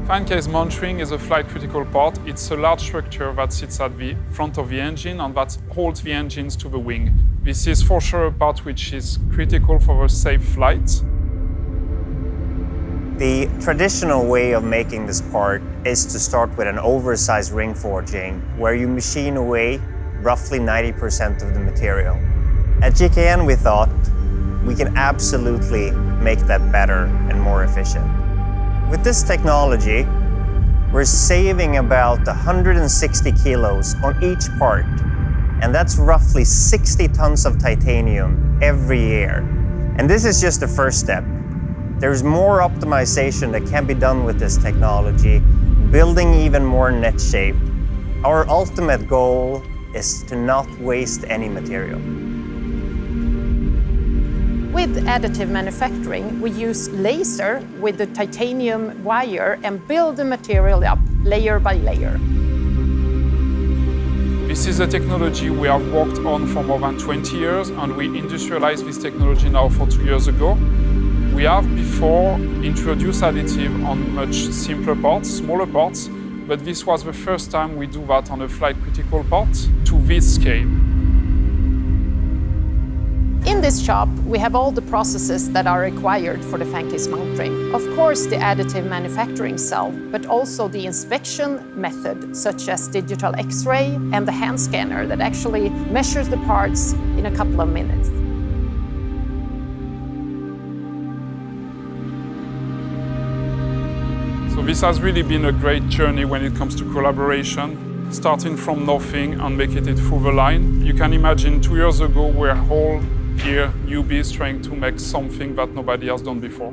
Fan case mounting is a flight critical part. It's a large structure that sits at the front of the engine and that holds the engines to the wing. This is for sure a part which is critical for a safe flight. The traditional way of making this part is to start with an oversized ring forging where you machine away roughly 90% of the material. At GKN we thought we can absolutely make that better and more efficient. With this technology, we're saving about 160 kilos on each part, and that's roughly 60 tons of titanium every year. And this is just the first step. There's more optimization that can be done with this technology, building even more net shape. Our ultimate goal is to not waste any material. With additive manufacturing, we use laser with the titanium wire and build the material up layer by layer. This is a technology we have worked on for more than 20 years, and we industrialized this technology now for 2 years ago. We have before introduced additive on much simpler parts, smaller parts, but this was the first time we do that on a flight critical part to this scale. In this shop, we have all the processes that are required for the fan case mounting. Of course, the additive manufacturing cell, but also the inspection method, such as digital X-ray and the hand scanner that actually measures the parts in a couple of minutes. So this has really been a great journey when it comes to collaboration, starting from nothing and making it through the line. You can imagine 2 years ago we're all here, newbies, trying to make something that nobody has done before.